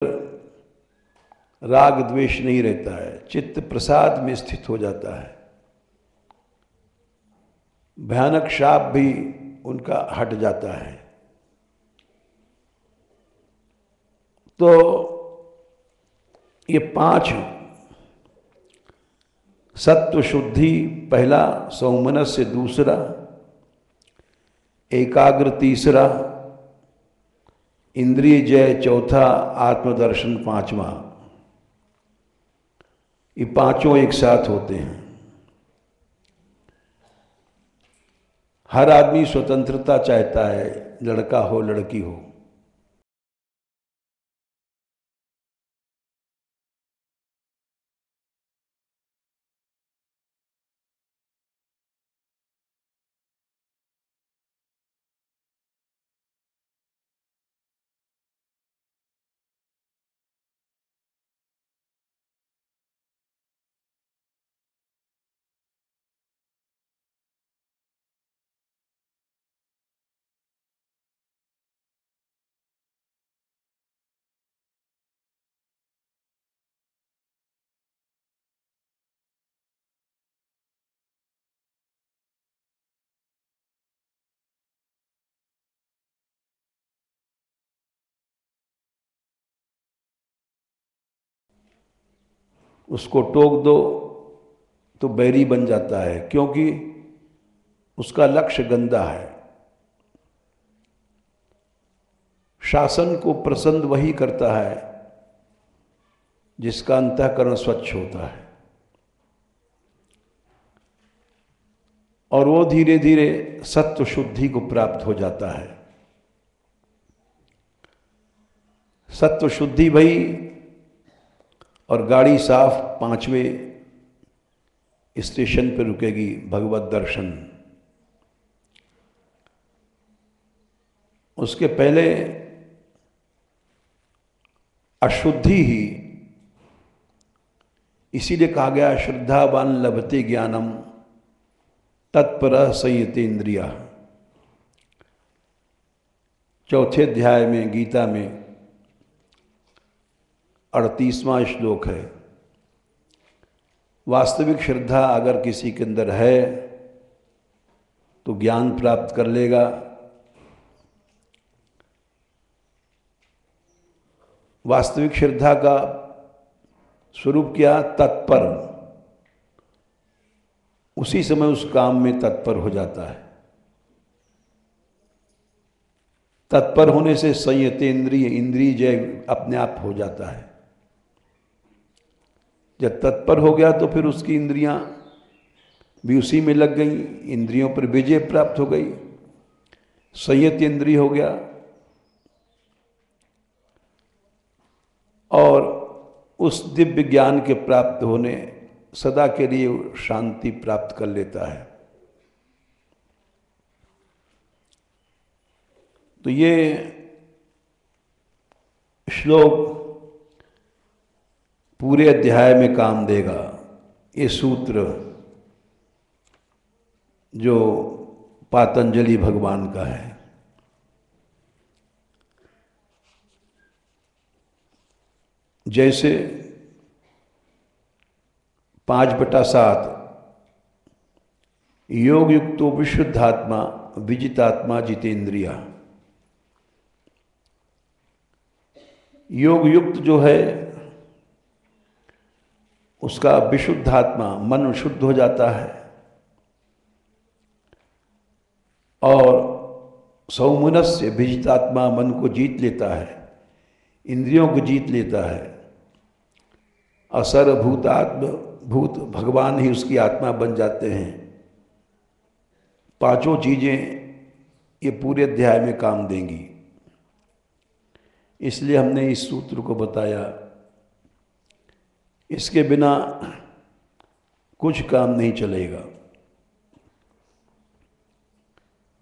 राग द्वेष नहीं रहता है, चित्त प्रसाद में स्थित हो जाता है। भयानक शाप भी उनका हट जाता है। तो ये 5 सत्व शुद्धि पहला, सौमनस्य दूसरा, एकाग्र तीसरा, इंद्रिय जय चौथा, आत्मदर्शन पांचवा। ये पांचों एक साथ होते हैं। हर आदमी स्वतंत्रता चाहता है, लड़का हो लड़की हो। उसको टोक दो तो बैरी बन जाता है, क्योंकि उसका लक्ष्य गंदा है। शासन को प्रसन्न वही करता है जिसका अंतःकरण स्वच्छ होता है, और वो धीरे धीरे सत्व शुद्धि को प्राप्त हो जाता है। सत्व शुद्धि भई और गाड़ी साफ 5वें स्टेशन पर रुकेगी, भगवत दर्शन। उसके पहले अशुद्धि ही, इसीलिए कहा गया श्रद्धावान लभते ज्ञानम तत्पर संयतेन्द्रिया। चौथे अध्याय में गीता में 38वां श्लोक है। वास्तविक श्रद्धा अगर किसी के अंदर है तो ज्ञान प्राप्त कर लेगा। वास्तविक श्रद्धा का स्वरूप क्या? तत्पर। उसी समय उस काम में तत्पर हो जाता है। तत्पर होने से संयतेन्द्रिय, इंद्रिय जय अपने आप हो जाता है। जब तत्पर हो गया तो फिर उसकी इंद्रियां भी उसी में लग गई, इंद्रियों पर विजय प्राप्त हो गई, संयत इंद्रिय हो गया, और उस दिव्य ज्ञान के प्राप्त होने सदा के लिए शांति प्राप्त कर लेता है। तो ये श्लोक पूरे अध्याय में काम देगा। ये सूत्र जो पातंजलि भगवान का है। जैसे 5/7 योग युक्तो विशुद्धात्मा विजितात्मा जितेंद्रिया। योग युक्त जो है उसका विशुद्धात्मा, मन शुद्ध हो जाता है, और सौमनस्य विजितात्मा मन को जीत लेता है, इंद्रियों को जीत लेता है। असर्वभूतात्म भूत भगवान ही उसकी आत्मा बन जाते हैं। 5 चीजें ये पूरे अध्याय में काम देंगी। इसलिए हमने इस सूत्र को बताया। इसके बिना कुछ काम नहीं चलेगा।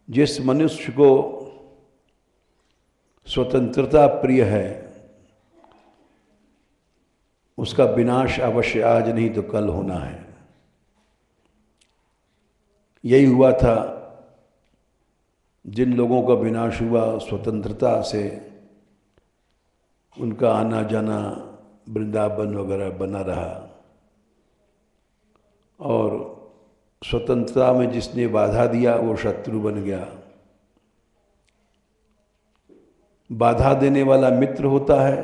जिस मनुष्य को स्वतंत्रता प्रिय है उसका विनाश अवश्य आज नहीं तो कल होना है। यही हुआ था जिन लोगों का विनाश हुआ स्वतंत्रता से, उनका आना जाना वृंदावन वगैरह बना रहा। और स्वतंत्रता में जिसने बाधा दिया वो शत्रु बन गया। बाधा देने वाला मित्र होता है,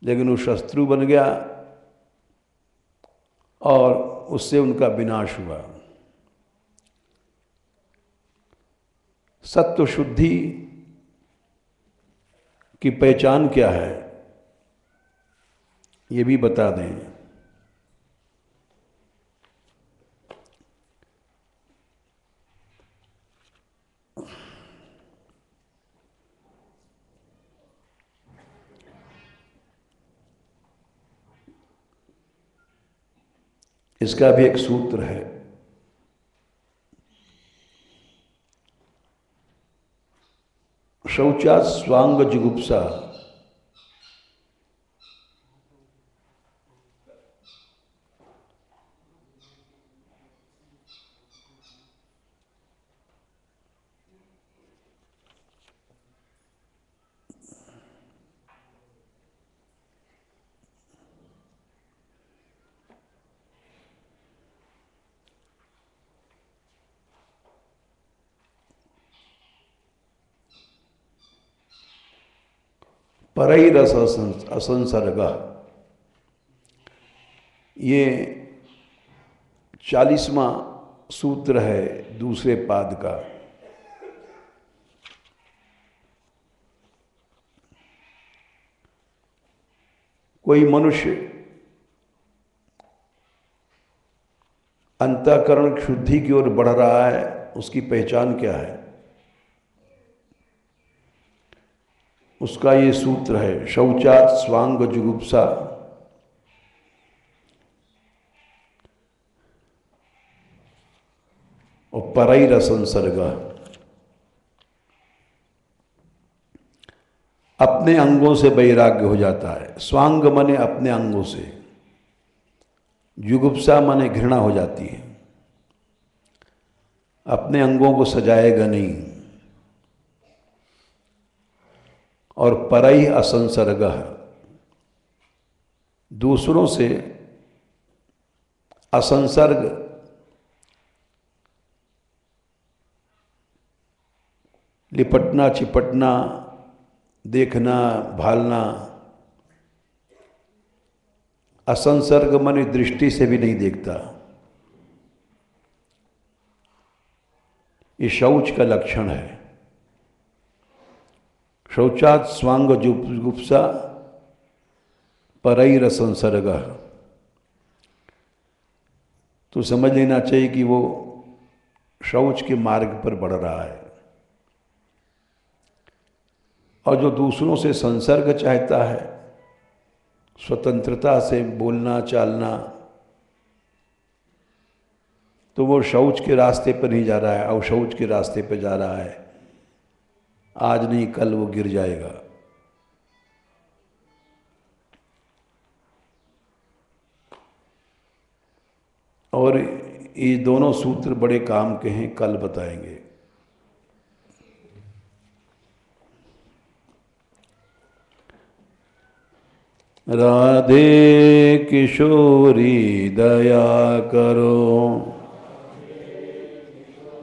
लेकिन वो शत्रु बन गया और उससे उनका विनाश हुआ। सत्व शुद्धि की पहचान क्या है, ये भी बता दें। इसका भी एक सूत्र है। शौचात् स्वांग जुगुप्सा, परैरस असंसर्ग, ये 40वां सूत्र है दूसरे पाद का। कोई मनुष्य अंतःकरण शुद्धि की ओर बढ़ रहा है, उसकी पहचान क्या है? उसका ये सूत्र है, शौचात् स्वांग जुगुप्सा और परैरसंसर्ग। अपने अंगों से वैराग्य हो जाता है। स्वांग माने अपने अंगों से, जुगुप्सा माने घृणा हो जाती है। अपने अंगों को सजाएगा नहीं। और परई असंसर्ग, दूसरों से असंसर्ग, लिपटना चिपटना, देखना भालना। असंसर्ग माने दृष्टि से भी नहीं देखता। ये शौच का लक्षण है। शौचात् स्वांग जुगुप्सा परैरसंसर्ग। तो समझ लेना चाहिए कि वो शौच के मार्ग पर बढ़ रहा है। और जो दूसरों से संसर्ग चाहता है, स्वतंत्रता से बोलना चालना, तो वो शौच के रास्ते पर नहीं जा रहा है, और शौच के रास्ते पर जा रहा है। आज नहीं कल वो गिर जाएगा। और ये दोनों सूत्र बड़े काम के हैं, कल बताएंगे। राधे किशोरी दया करो।